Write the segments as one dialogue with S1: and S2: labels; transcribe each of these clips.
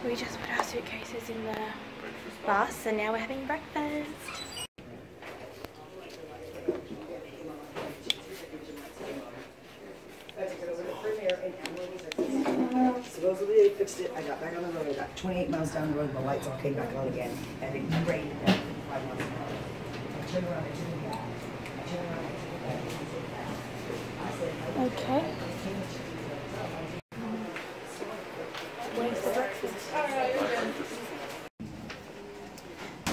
S1: We just put our suitcases in the bus and now we're having breakfast.
S2: Supposedly they fixed it. I got back on the road. I got 28 miles down the road. The lights all came back on again. And it rained again 5 miles an hour. I turned around. I turned back. I turned around. I turned back.
S1: Okay. Where's the breakfast?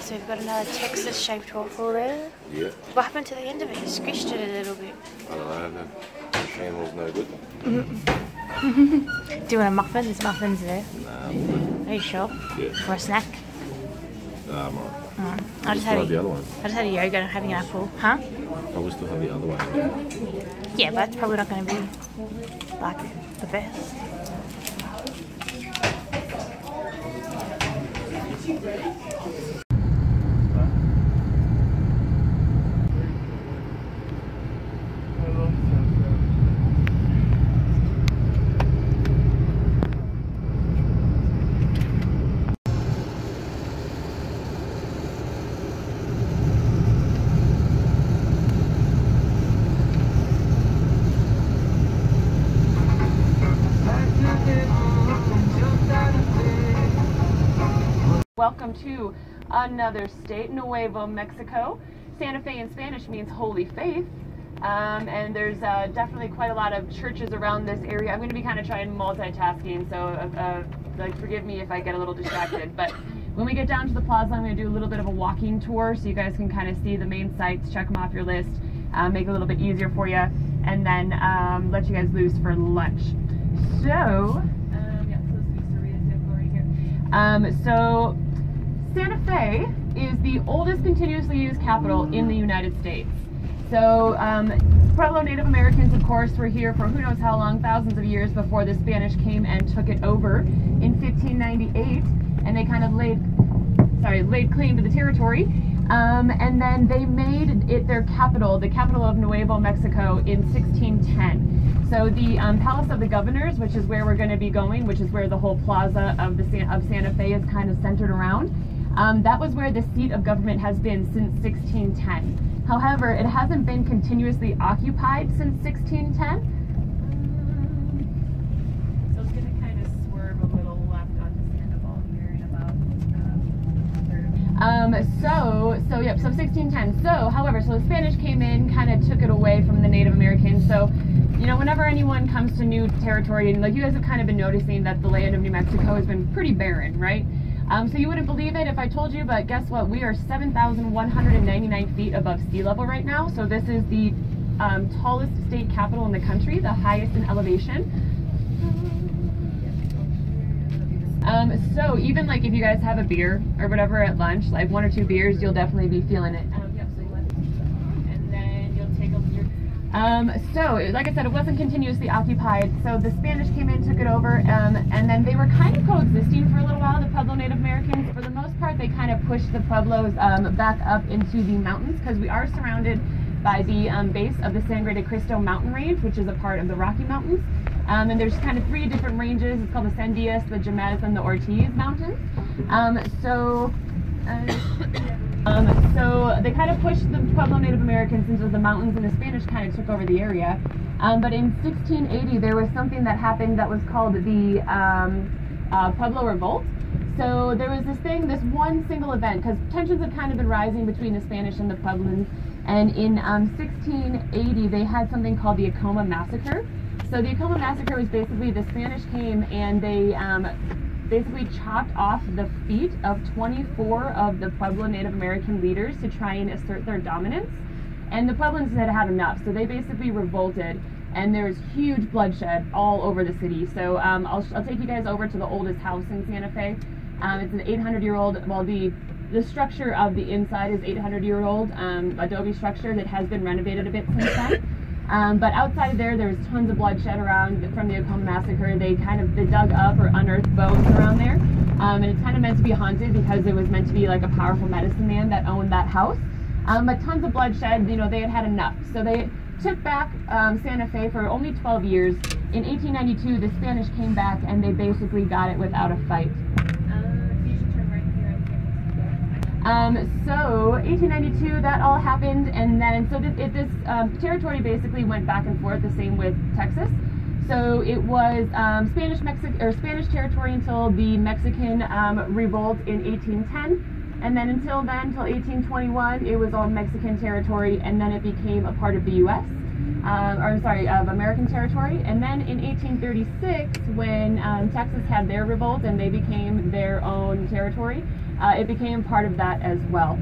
S1: So we've got another Texas-shaped waffle there.
S3: Yeah.
S1: What happened to the end of it? You squished it a little bit.
S3: I don't know. The channel's no good.
S1: Do you want a muffin? There's muffins there.
S3: Nah, I'm good.
S1: Are you sure?
S3: Yeah.
S1: For a snack?
S3: Nah, I'm alright.
S1: I just had
S3: the other one.
S1: I just had a yogurt and having an apple. Huh?
S3: I will still have the other one.
S1: Yeah, but it's probably not going to be like the best.
S4: Welcome to another state, Nuevo Mexico. Santa Fe in Spanish means holy faith, and there's definitely quite a lot of churches around this area. I'm going to be kind of trying multitasking, so like forgive me if I get a little distracted. But when we get down to the plaza, I'm going to do a little bit of a walking tour so you guys can kind of see the main sites, check them off your list, make it a little bit easier for you, and then let you guys loose for lunch. So, so Santa Fe is the oldest continuously used capital in the United States. So Pueblo Native Americans, of course, were here for who knows how long, thousands of years before the Spanish came and took it over in 1598, and they kind of laid claim to the territory. And then they made it their capital, the capital of Nuevo Mexico, in 1610. So the Palace of the Governors, which is where we're going to be going, which is where the whole plaza of Santa Fe is kind of centered around, that was where the seat of government has been since 1610. However, it hasn't been continuously occupied since 1610. So it's going to kind of swerve a little left onto Sandoval here in about so 1610. However, the Spanish came in, kind of took it away from the Native Americans. So, you know, whenever anyone comes to new territory, and like you guys have kind of been noticing that the land of New Mexico has been pretty barren, right? So you wouldn't believe it if I told you, but guess what? We are 7,199 feet above sea level right now. So this is the tallest state capital in the country, the highest in elevation. So even like if you guys have a beer or whatever at lunch, like 1 or 2 beers, you'll definitely be feeling it. And then you'll take so like I said, it wasn't continuously occupied. So the Spanish came in, took it over, and then they were kind of coexisting for a little while, the Pueblo Native Americans. For the most part, they kind of pushed the Pueblos back up into the mountains, because we are surrounded by the base of the Sangre de Cristo mountain range, which is a part of the Rocky Mountains. And there's kind of 3 different ranges. It's called the Sandias, the Jemez, and the Ortiz Mountains. So they kind of pushed the Pueblo Native Americans into the mountains, and the Spanish kind of took over the area. But in 1680, there was something that happened that was called the Pueblo Revolt. So there was this one single event, because tensions had kind of been rising between the Spanish and the Pueblans. And in 1680, they had something called the Acoma Massacre. So the Acoma Massacre was basically the Spanish came and they basically chopped off the feet of 24 of the Pueblo Native American leaders to try and assert their dominance. And the Pueblans had had enough, so they basically revolted, and there's huge bloodshed all over the city. So I'll take you guys over to the oldest house in Santa Fe. It's an 800-year-old, well, the structure of the inside is 800-year-old adobe structure that has been renovated a bit since then. But outside there, there's tons of bloodshed around from the Acoma Massacre. They dug up or unearthed bones around there. And it's kind of meant to be haunted because it was meant to be like a powerful medicine man that owned that house. But tons of bloodshed, you know, they had had enough. So they took back Santa Fe for only 12 years. In 1892, the Spanish came back and they basically got it without a fight. So 1892, that all happened, and then so this territory basically went back and forth, the same with Texas. So it was Spanish territory until the Mexican revolt in 1810, and then until 1821, it was all Mexican territory, and then it became a part of the U.S. Of American territory. And then in 1836, when Texas had their revolt and they became their own territory, it became part of that as well.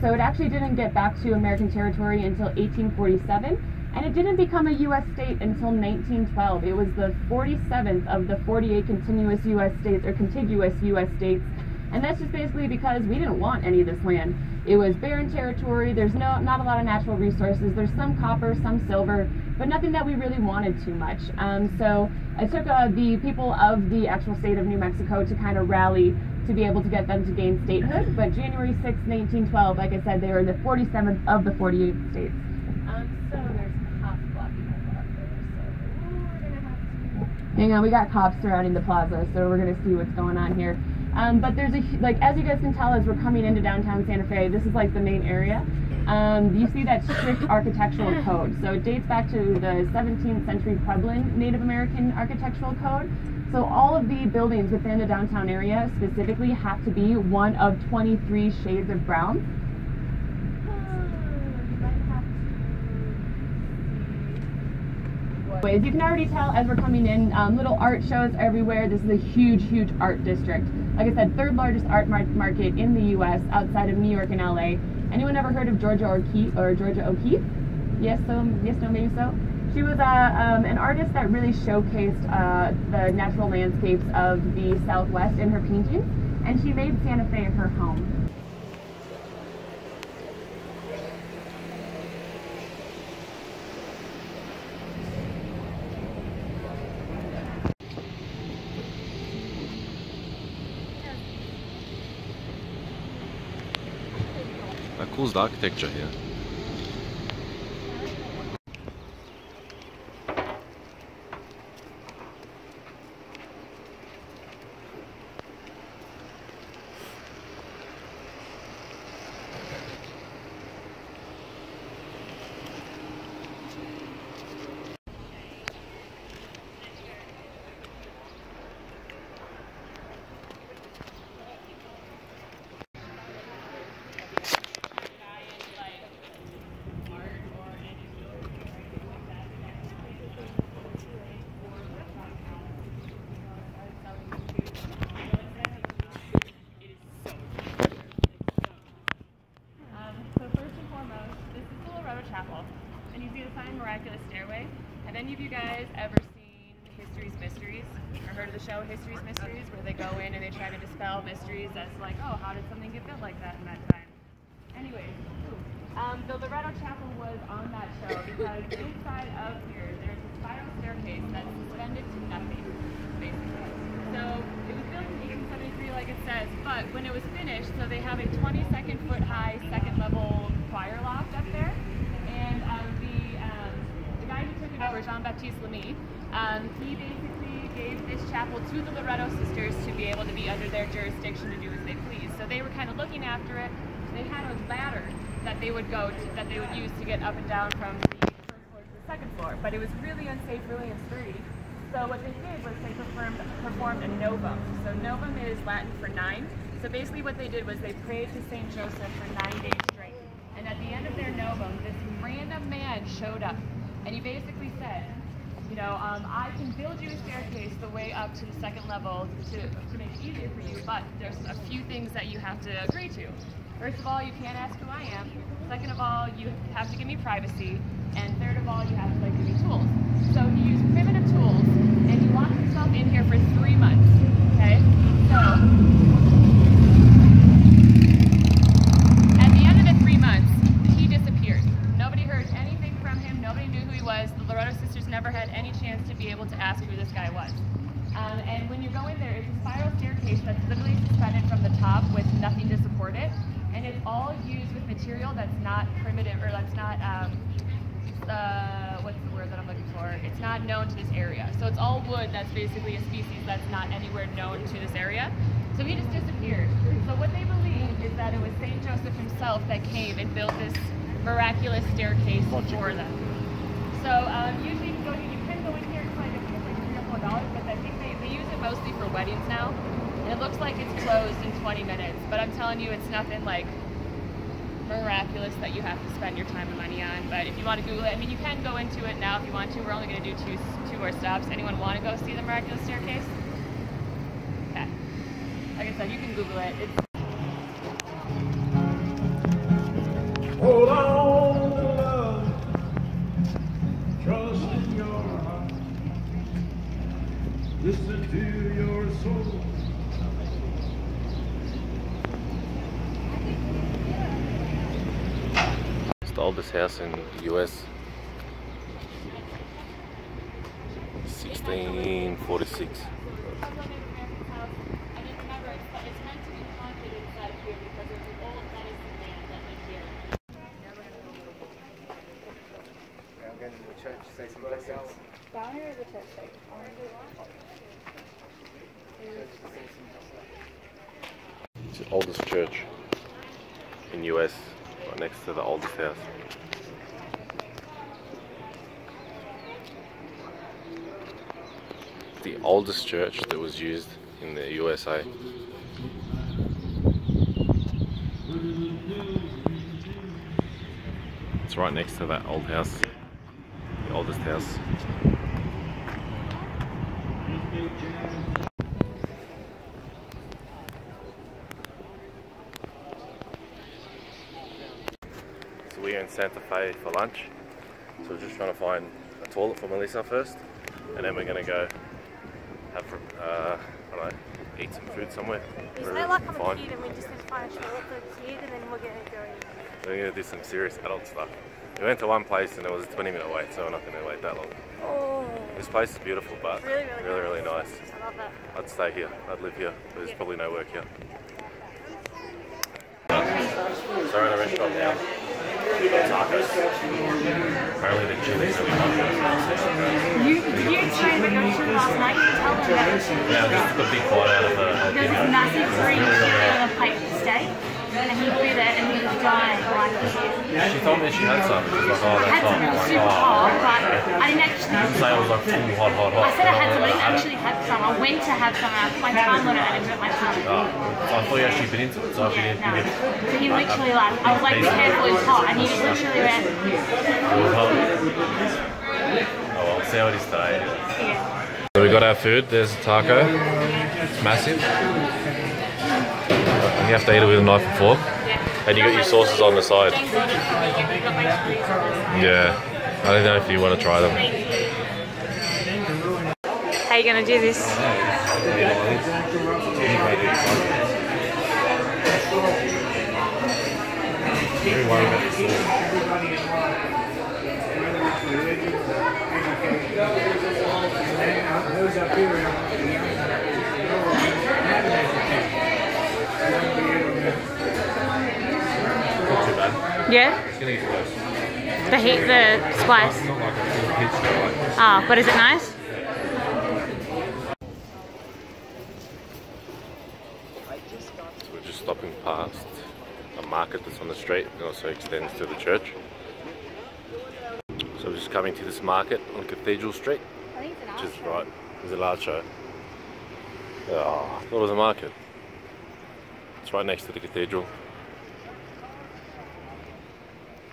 S4: So it actually didn't get back to American territory until 1847. And it didn't become a U.S. state until 1912. It was the 47th of the 48 continuous U.S. states, or contiguous U.S. states. And that's just basically because we didn't want any of this land. It was barren territory. There's not a lot of natural resources. There's some copper, some silver, but nothing that we really wanted too much. So it took the people of the actual state of New Mexico to kind of rally to be able to get them to gain statehood. But January 6, 1912, like I said, they were the 47th of the 48 states. So there's cops blocking us out there, so we're gonna have to hang on. We got cops surrounding the plaza, so we're gonna see what's going on here. But there's as you guys can tell, as we're coming into downtown Santa Fe, this is like the main area. You see that strict architectural code. So it dates back to the 17th century Puebloan Native American architectural code. So all of the buildings within the downtown area specifically have to be one of 23 shades of brown. As you can already tell as we're coming in, little art shows everywhere. This is a huge, huge art district. Like I said, third largest art market in the U.S. outside of New York and L.A. Anyone ever heard of Georgia O'Keeffe? Yes, no, maybe so. She was an artist that really showcased the natural landscapes of the Southwest in her paintings, and she made Santa Fe her home.
S3: How cool is the architecture here?
S4: And you see the sign Miraculous Stairway. Have any of you guys ever seen History's Mysteries? Or heard of the show History's Mysteries, where they go in and they try to dispel mysteries as like, oh, how did something get built like that in that time? Anyways, the Loretto Chapel was on that show because inside of here there's a spiral staircase that's suspended to nothing, basically. So it was built in 1873 like it says, but when it was finished, so they have a 22nd foot high second level choir loft up there. And the guy who took it over, Jean-Baptiste Lamy, he basically gave this chapel to the Loretto sisters to be able to be under their jurisdiction to do as they please. So they were kind of looking after it. They had a ladder that they would use to get up and down from the first floor to the second floor. But it was really unsafe, really unsturdy. So what they did was they performed a novum. So novum is Latin for 9. So basically what they did was they prayed to St. Joseph for 9 days straight. And at the end of their novum, this random man showed up. And he basically said, you know, I can build you a staircase the way up to the second level to make it easier for you, but there's a few things that you have to agree to. First of all, you can't ask who I am. Second of all, you have to give me privacy. And third of all, you have to give me tools. So he used primitive tools, and he locked himself in here for 3 months. Okay? So at the end of the 3 months, he disappeared. Nobody heard anything from him. Nobody knew who he was. The Loretto sisters never had any chance to be able to ask who this guy was. And when you go in there, it's a spiral staircase that's literally suspended from the top with nothing to support it. And it's all used with material that's not primitive, or that's not, what's the word that I'm looking for? It's not known to this area. So it's all wood that's basically a species that's not anywhere known to this area. So he just disappeared. So what they believe is that it was St. Joseph himself that came and built this miraculous staircase for them. So usually you can go in here and find it for like $3 or $4, but I think they use it mostly for weddings now. And it looks like it's closed in 20 minutes, but I'm telling you, it's nothing like miraculous that you have to spend your time and money on. But if you want to Google it, I mean, you can go into it now if you want to. We're only going to do two more stops. Anyone want to go see the miraculous staircase? Okay. Like I said, you can Google it.
S5: Hold on to love, trust in your heart, listen to your soul.
S3: It's the oldest house in the US. 1646.
S6: I'm going to the church to say some blessings.
S1: Down here is the church site.
S3: It's the oldest church in US, right next to the oldest house. The oldest church that was used in the USA. It's right next to that old house, the oldest house. So we're in Santa Fe for lunch. So we're just trying to find a toilet for Melissa first, and then we're gonna go have I don't know, eat some food somewhere.
S1: There's no luck on the kid, and we just need to find a toilet for the kid, and then we're gonna go eat.
S3: We're gonna do some serious adult stuff. We went to one place and it was a 20-minute wait, so we're not gonna wait that long.
S1: Oh.
S3: This place is beautiful, but really nice.
S1: I love that.
S3: I'd stay here. I'd live here. There's probably no work here. So we're in a restaurant now. Tacos. Apparently the chili's really hot.
S1: You explained that your chili last night. You tell them that.
S3: Yeah, this is the big bite out of
S1: There's this massive green chili on a plate of steak, and he bit it and he was dying like this.
S3: She told me she had some. She was like, oh,
S1: I had
S3: that's
S1: some, it was
S3: hot.
S1: super hot, but I didn't actually.
S3: I didn't say it was like full hot.
S1: I said I had some, I didn't actually have some. I went to have some and I put my tongue on it and I bit my tongue.
S3: So I thought you actually bit into it, so I didn't
S1: No.
S3: give it.
S1: So he literally like, I was like, be careful, it's hot, and he just literally went,
S3: It was hot. Oh well, see how it is today.
S1: yeah.
S3: So we got our food. There's a taco. It's massive. You have to eat it with a knife and fork. And you got your sauces on the side. Yeah. I don't know if you want to try them.
S1: How are you going to do this?
S3: Very worried about the sauce. Not too bad.
S1: Yeah?
S3: It's gonna get worse.
S1: The heat, the spice.
S3: Not like a full pizza, like.
S1: Ah, but is it nice?
S3: So we're just stopping past a market that's on the street and also extends to the church. So we're just coming to this market on Cathedral Street,
S1: I think it's an
S3: which is right. There's a large show. Oh, I thought it was a market. It's right next to the cathedral.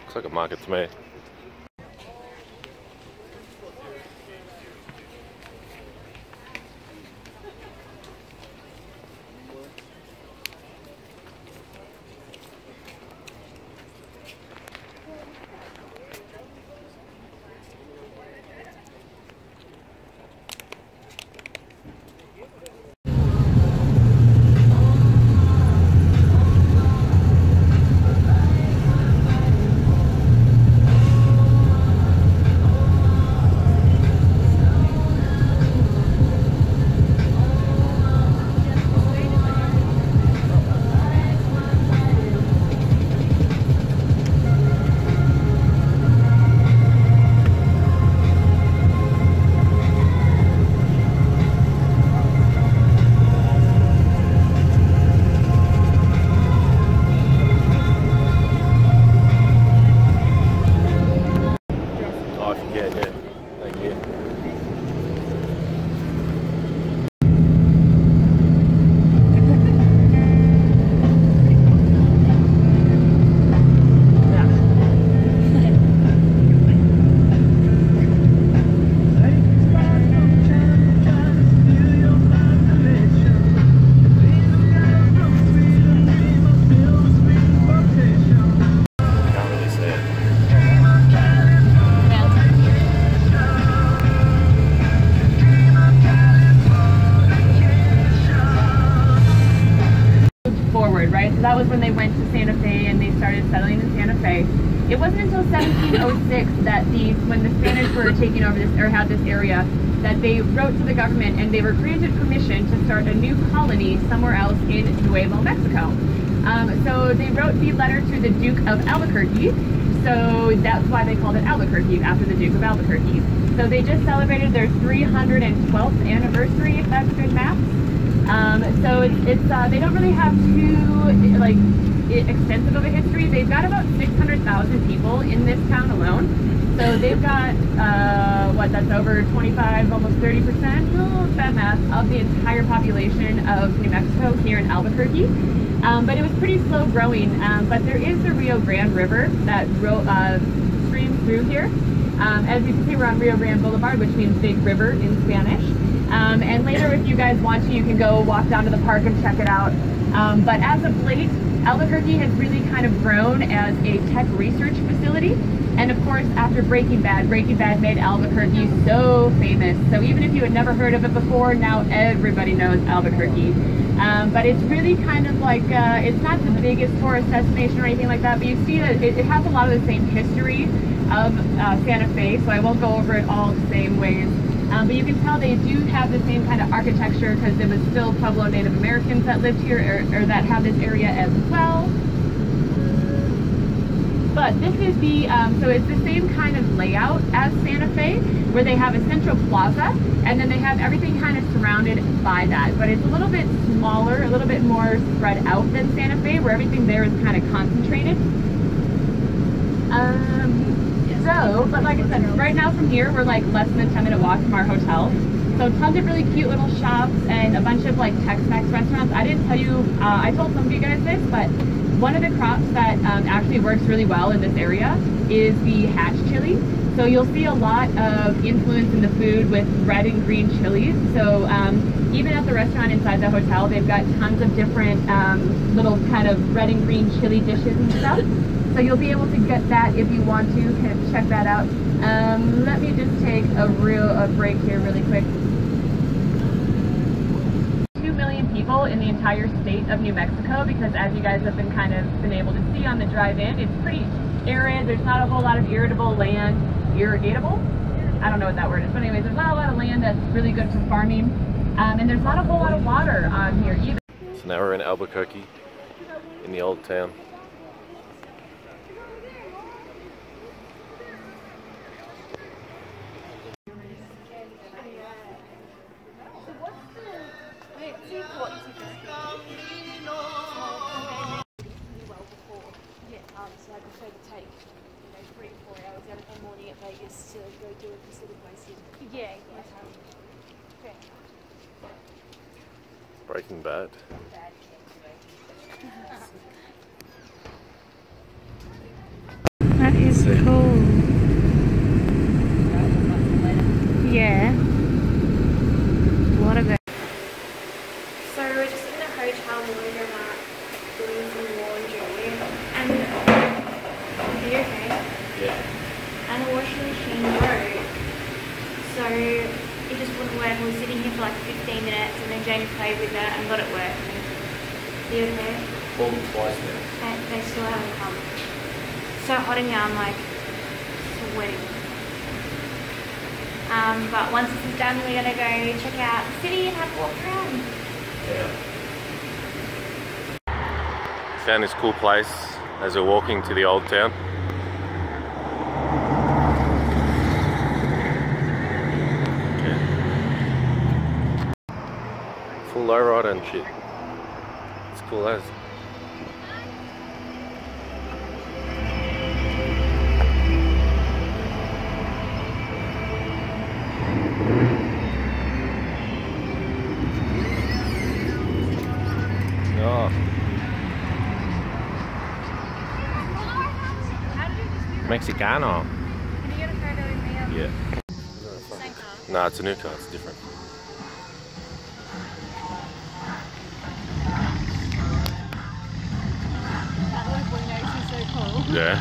S3: Looks like a market to me.
S4: right? So that was when they went to Santa Fe and they started settling in Santa Fe. It wasn't until 1706 that when the Spanish were taking over this, or had this area, that they wrote to the government and they were granted permission to start a new colony somewhere else in Nuevo Mexico. So they wrote the letter to the Duke of Albuquerque, so that's why they called it Albuquerque, after the Duke of Albuquerque. So they just celebrated their 312th anniversary, if that's good math. So they don't really have too like extensive of a history. They've got about 600,000 people in this town alone. So they've got that's over 25, almost 30%, oh, bad math, of the entire population of New Mexico here in Albuquerque. But it was pretty slow growing. But there is the Rio Grande River that streams through here. As you can see, we're on Rio Grande Boulevard, which means big river in Spanish. And later, if you guys want to, you can go walk down to the park and check it out. But as of late, Albuquerque has really kind of grown as a tech research facility. And of course, after Breaking Bad made Albuquerque so famous. So even if you had never heard of it before, now everybody knows Albuquerque. But it's really kind of like, it's not the biggest tourist destination or anything like that, but you see that it has a lot of the same history of Santa Fe, so I won't go over it all the same ways. But you can tell they do have the same kind of architecture because it was still Pueblo Native Americans that lived here, or that have this area as well. But this is the, so it's the same kind of layout as Santa Fe, where they have a central plaza, and then they have everything kind of surrounded by that. But it's a little bit smaller, a little bit more spread out than Santa Fe, where everything there is kind of concentrated. But like I said, right now from here, we're like less than a 10-minute walk from our hotel. So tons of really cute little shops and a bunch of like Tex-Mex restaurants. I didn't tell you, I told some of you guys this, but one of the crops that actually works really well in this area is the hatch chili. So you'll see a lot of influence in the food with red and green chilies. So even at the restaurant inside the hotel, they've got tons of different little kind of red and green chili dishes and stuff. So you'll be able to get that if you want to, kind of check that out. Let me just take a break here really quick. 2 million people in the entire state of New Mexico, because as you guys have been able to see on the drive-in, it's pretty arid. There's not a whole lot of irrigable land. Irrigatable? I don't know what that word is, but anyways, there's not a lot of land that's really good for farming, and there's not a whole lot of water on here either.
S3: So now we're in Albuquerque, in the old town.
S1: So I prefer to take 3 or 4 hours out of my morning at Vegas to go do a considered racing. Yeah.
S3: Breaking Bad.
S1: That is cool. Yeah. What a go. So we're just in a hotel laundromat doing some laundry, and are you okay? Yeah. And the washing machine broke, so it just wouldn't work. We were sitting here for like 15 minutes, and then Jamie played with it and got it working. Are you okay?
S3: Called them twice now.
S1: And they still haven't come. So hot in here, I'm like sweating. But once this is done, we're gonna go check out the city and have a walk around.
S3: Yeah. Found this cool place as we're walking to the old town. Yeah. Full lowrider and shit. It's cool as. Oh. Mexicano.
S1: Can you get a photo with me?
S3: Yeah.
S1: Same car?
S3: Nah, it's a new car, it's different.
S1: That little boy knows he's so cool.
S3: Yeah.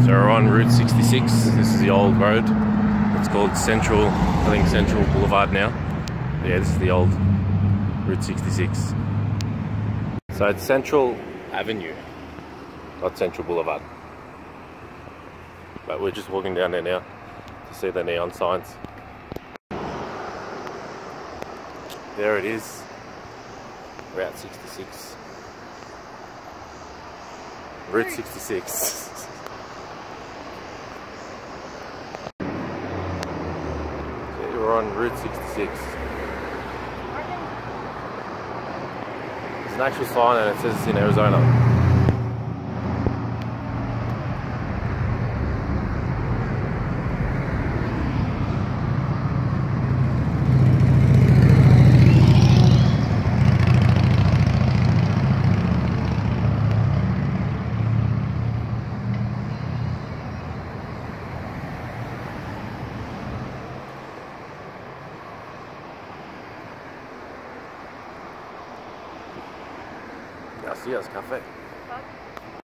S3: So we're on Route 66. This is the old road. It's called Central, I think Central Boulevard now. But yeah, this is the old Route 66. So it's Central Avenue, not Central Boulevard. But we're just walking down there now to see the neon signs. There it is, Route 66. Route 66. We're on Route 66. There's an actual sign and it says it's in Arizona. Garcia's Cafe.